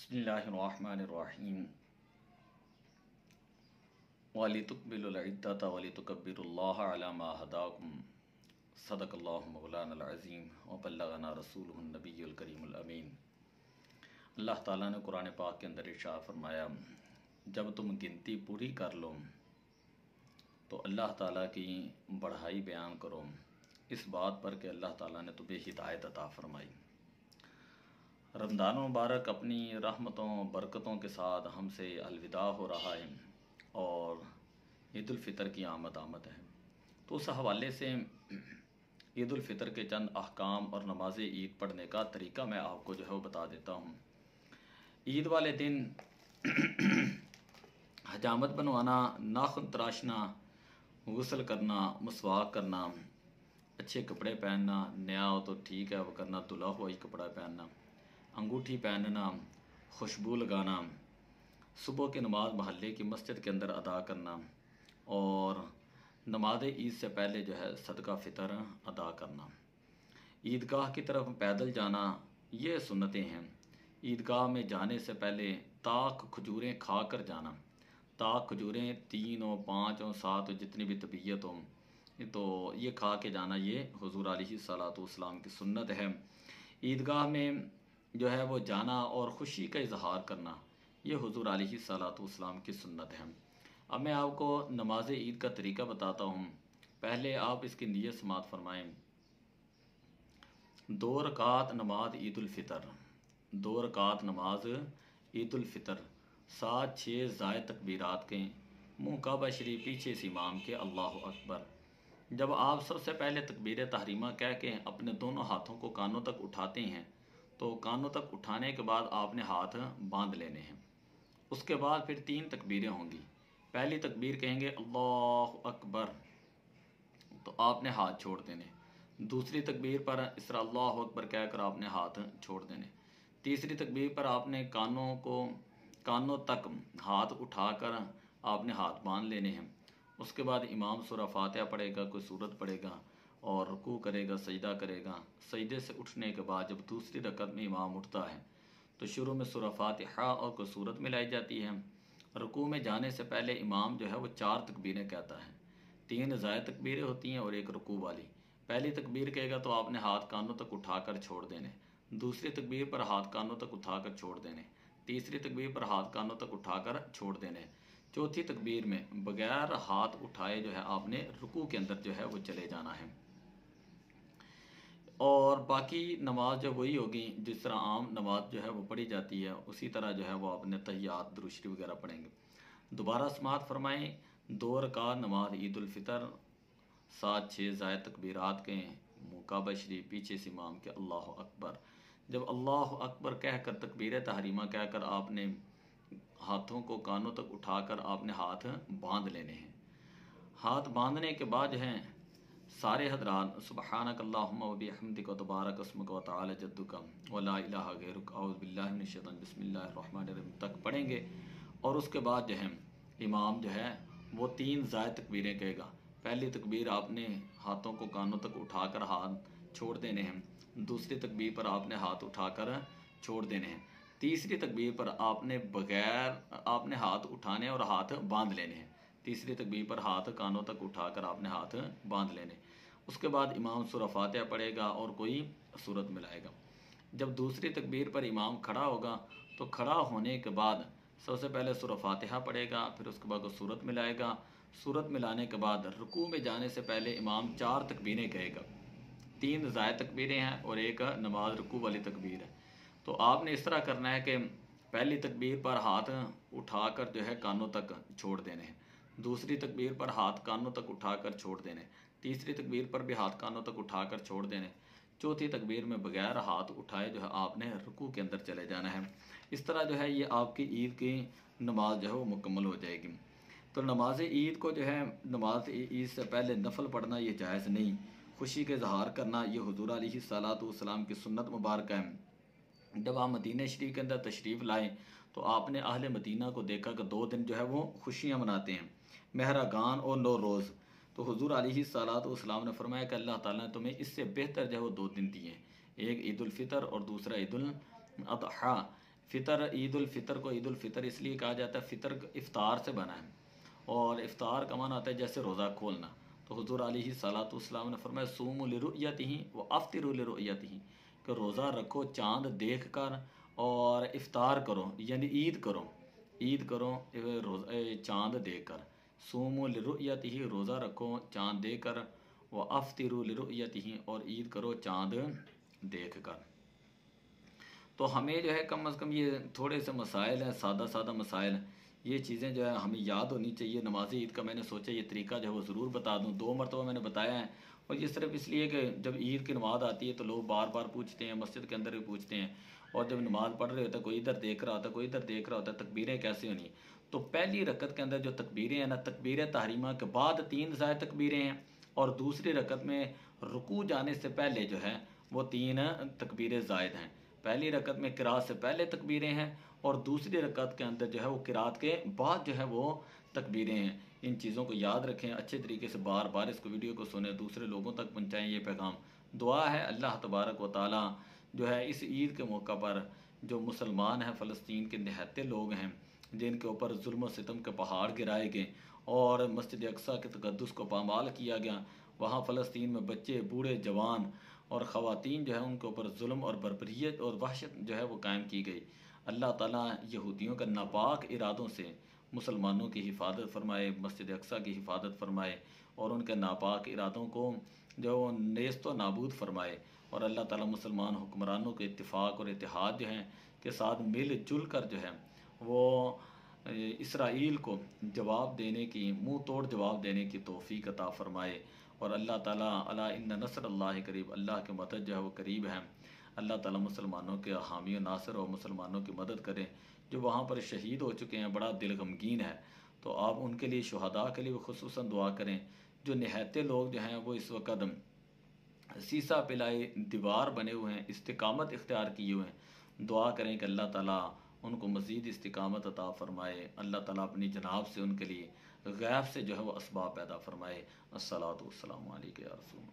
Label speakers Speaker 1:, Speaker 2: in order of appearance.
Speaker 1: बिस्मिल्लाहिर्रहमानिर्रहीम वलितुकबिलुल इद्दत वलितुकब्बिरुल्लाह अला मा हदाकुम सदक़ल्लाहु मौलाना अज़ीम व बल्लगना रसूलुहुन नबियुल करीमुल अमीन। अल्लाह ताला ने कुरान पाक के अंदर इरशाद फरमाया, जब तुम गिनती पूरी कर लो तो अल्लाह ताला की बढ़ाई बयान करो, इस बात पर कि अल्लाह ताला ने तुम्हें हिदायत अता फरमाई। रमज़ान मुबारक अपनी रहमतों बरकतों के साथ हमसे अलविदा हो रहा है और ईद उल फ़ितर की आमद है। तो उस हवाले से ईद उल फ़ितर के चंद अहकाम और नमाज ईद पढ़ने का तरीका मैं आपको जो है वो बता देता हूँ। ईद वाले दिन हजामत बनवाना, नाखून तराशना, गुस्ल करना, मसवाक करना, अच्छे कपड़े पहनना, नया हो तो ठीक है वो करना, धुला हुआ ही कपड़ा पहनना, अंगूठी पहनना, खुशबू लगाना, सुबह की नमाज महल्ले की मस्जिद के अंदर अदा करना और नमाज ईद से पहले जो है सदका फ़ितर अदा करना, ईदगाह की तरफ पैदल जाना, ये सुन्नतें हैं। ईदगाह में जाने से पहले ताक खजूरें खा कर जाना। ताक खजूरें 3 हो, 5 हो, 7 हो, जितनी भी तबीयत हो, तो ये खा के जाना, ये हुज़ूर अलैहिस्सलातु वस्सलाम की सुन्नत है। ईदगाह में जो है वो जाना और ख़ुशी का इजहार करना, ये हुज़ूर अलैहिस्सलातु वस्सलाम की सुन्नत है। अब मैं आपको नमाज ईद का तरीका बताता हूँ। पहले आप इसकी नियत समात फरमाएँ। 2 रकात नमाज ईद उल फ़ितर, 2 रकात नमाज ईद उल फ़ितर, 7-6 ज़ायद तकबीरात के, मुँह काबा शरीफ, पीछे से इमाम के अल्लाहु अकबर। जब आप सबसे पहले तकबीर तहरीमा कह के अपने दोनों हाथों को कानों तक उठाते हैं तो कानों तक उठाने के बाद आपने हाथ बांध लेने हैं। उसके बाद फिर 3 तकबीरें होंगी। पहली तकबीर कहेंगे अल्लाहु अकबर, तो आपने हाथ छोड़ देने। दूसरी तकबीर पर इस तरह अल्लाहु अकबर कहकर आपने हाथ छोड़ देने। तीसरी तकबीर पर आपने कानों तक हाथ उठाकर आपने हाथ बांध लेने हैं। उसके बाद इमाम सूरा फातिहा पढ़ेगा, कोई सूरत पढ़ेगा और रुकू करेगा, सजदा करेगा। सजदे से उठने के बाद जब दूसरी रकत में इमाम उठता है तो शुरू में सूरा फातिहा और कोई सूरत मिलाई जाती है। रुकू में जाने से पहले इमाम जो है वो 4 तकबीरें कहता है, 3 ज़ायद तकबीरें होती हैं और 1 रुकू वाली। पहली तकबीर कहेगा तो आपने हाथ कानों तक उठाकर छोड़ देने। दूसरी तकबीर पर हाथ कानों तक उठाकर छोड़ देने। तीसरी तकबीर पर हाथ कानों तक उठाकर छोड़ देने। चौथी तकबीर में बगैर हाथ उठाए जो है आपने रुकू के अंदर जो है वो चले जाना है। और बाकी नमाज जो वही होगी जिस तरह आम नमाज जो है वो पढ़ी जाती है, उसी तरह जो है वो अपने तहियात दुरूद शरीफ वगैरह पढ़ेंगे। दोबारा समात फरमाएँ। 2 रकात नमाज ईद उल फ़ितर, 7-6 ज़ायद तकबीरात के, मुँह काबा शरीफ, पीछे से इमाम के अल्लाहु अकबर। जब अल्लाहु अकबर कहकर तकबीर तहरीमा कहकर आपने हाथों को कानों तक उठाकर आपने हाथ बांध लेने हैं। हाथ बांधने के बाद जो है सारे हज़रात सुब्हानक अल्लाहुम्मा व बिहम्दिका व तबारक अस्मुका व तआला जद्दुका व ला इलाहा गैरुक औज़ु बिल्लाहि मिनश शैतानिर रजीम बिस्मिल्लाहिर्रहमानिर्रहीम तक पढ़ेंगे। और उसके बाद जो है इमाम जो है वो 3 ज़ायद तकबीरें कहेगा। पहली तकबीर आपने हाथों को कानों तक उठाकर हाथ छोड़ देने हैं। दूसरी तकबीर पर आपने हाथ उठाकर छोड़ देने हैं। तीसरी तकबीर पर आपने हाथ उठाने और हाथ बांध लेने हैं। तीसरी तकबीर पर हाथ कानों तक उठाकर आपने हाथ बांध लेने। उसके बाद इमाम सूरा फातिहा पढ़ेगा और कोई सूरत मिलाएगा। जब दूसरी तकबीर पर इमाम खड़ा होगा तो खड़ा होने के बाद सबसे पहले सूरा फातिहा पढ़ेगा, फिर उसके बाद कोई सूरत मिलाएगा। सूरत मिलाने के बाद रुकू में जाने से पहले इमाम 4 तकबीरें कहेगा। 3 ज़ायद तकबीरें हैं और 1 नमाज रुकू वाली तकबीर है। तो आपने इस तरह करना है कि पहली तकबीर पर हाथ उठाकर जो है कानों तक छोड़ देने हैं। दूसरी तकबीर पर हाथ कानों तक उठाकर छोड़ देने। तीसरी तकबीर पर भी हाथ कानों तक उठाकर छोड़ देने। चौथी तकबीर में बगैर हाथ उठाए जो है आपने रुकू के अंदर चले जाना है। इस तरह जो है ये आपकी ईद की नमाज जो है वो मुकम्मल हो जाएगी। तो नमाज ईद को जो है नमाज ईद से पहले नफल पढ़ना ये जायज़ नहीं। खुशी के इजहार करना ये हुज़ूर अलैहिस्सलातु वस्सलाम की सुन्नत मुबारक है। जब आप मदीना शरीफ के अंदर तशरीफ़ लाए तो आपने अहले मदीना को देखा कि 2 दिन जो है वो खुशियाँ मनाते हैं, मेहरागान और 9 रोज़। तो हुज़ूर अलैहिस्सलातु वस्सलाम ने फरमाया कि अल्लाह ताला ने तुम्हें इससे बेहतर जो है वो 2 दिन दिए, एक ईद उल फ़ितर और दूसरा ईद उल अज़हा। फ़ितर ईद उल फ़ितर को ईद उल फ़ितर इसलिए कहा जाता है, फ़ितर इफ़्तार से बना है, और इफ़्तार का माना आता है जैसे रोज़ा खोलना। तो हुज़ूर अलैहिस्सलाम ने फरमाया सूमू लिरुयतिही व अफ़्तिरू लिरुयतिही, कि रोज़ा रखो चाँद देख कर और इफ़्तार करो यानी ईद करो, ईद करो चाँद देख कर। सूमू लिरुयतिही, रोज़ा रखो चाँद देख कर, व अफ़्तिरू लिरुयतिही, और ईद करो चाँद देख कर। तो हमें जो है कम अज़ कम ये थोड़े से मसाइल हैं, सादा सादा मसाइल हैं, ये चीज़ें जो है हमें याद होनी चाहिए। नमाज ईद का मैंने सोचा ये तरीका जो है वो ज़रूर बता दूँ, 2 मरतबा मैंने बताया है। और ये सिर्फ इसलिए कि जब ईद की नमाज़ आती है तो लोग बार बार पूछते हैं, मस्जिद के अंदर भी पूछते हैं, और जब नमाज़ पढ़ रहे होते हैं कोई इधर देख रहा होता है, कोई इधर देख रहा होता है, तकबीरें कैसे होनी। तो पहली रकत के अंदर जो तकबीरें हैं ना, तकबीर तहरीमा के बाद 3 ज़ायद तकबीरें हैं, और दूसरी रकत में रुकू जाने से पहले जो है वो 3 तकबीरें ज़ायद हैं। पहली रकत में किरात से पहले तकबीरें हैं, और दूसरी रकत के अंदर जो है वो किरात के बाद जो है वो तकबीरें हैं। इन चीज़ों को याद रखें, अच्छे तरीके से बार बार इसको वीडियो को सुने, दूसरे लोगों तक पहुँचाएँ ये पैगाम। दुआ है अल्लाह तबारक व ताला जो है इस ईद के मौका पर जो मुसलमान हैं, फ़लस्तीन के निहत्ते लोग हैं जिनके ऊपर जुल्म सितम के पहाड़ गिराए गए और मस्जिद अक्सा के तक़द्दुस को पामाल किया गया, वहाँ फ़लस्तीन में बच्चे, बूढ़े, जवान और ख़वातीन जो है उनके ऊपर जुल्म और बर्बरियत और वहशत जो है वो कायम की गई। अल्लाह ताला यहूदियों का नापाक इरादों से मुसलमानों की हिफाजत फरमाए, मस्जिद अक्सा की हिफाजत फरमाए, और उनके नापाक इरादों को जो नेस्त व नाबूद फरमाए। और अल्लाह ताला मुसलमान हुक्मरानों के इत्तिफाक और इत्तेहाद जो हैं के साथ मिल जुल कर जो है वो इसराइल को जवाब देने की, मुंह तोड़ जवाब देने की तौफीक अता फरमाए। और अल्लाह ताला अला इन्ना नस्रुल्लाहि करीब, अल्लाह की मदद जो है वो करीब है। अल्लाह ताला मुसलमानों के हामी और नासिर और मुसलमानों की मदद करें जो वहाँ पर शहीद हो चुके हैं। बड़ा दिल गमगीन है, तो आप उनके लिए, शुहदा के लिए खुसूसन दुआ करें। जो निहत्ते लोग जो हैं वो इस वक्त सीसा पिलाई दीवार बने हुए हैं, इस्तिकामत इख्तियार किए हुए हैं, दुआ करें कि अल्लाह ताला उनको मज़ीद इस्तिकामत अता फ़रमाए। अल्लाह ताला अपनी जनाब से उनके लिए गैब से जो है वो असबाब पैदा फ़रमाए। अस्सलातु वस्सलामु अलैका या रसूल।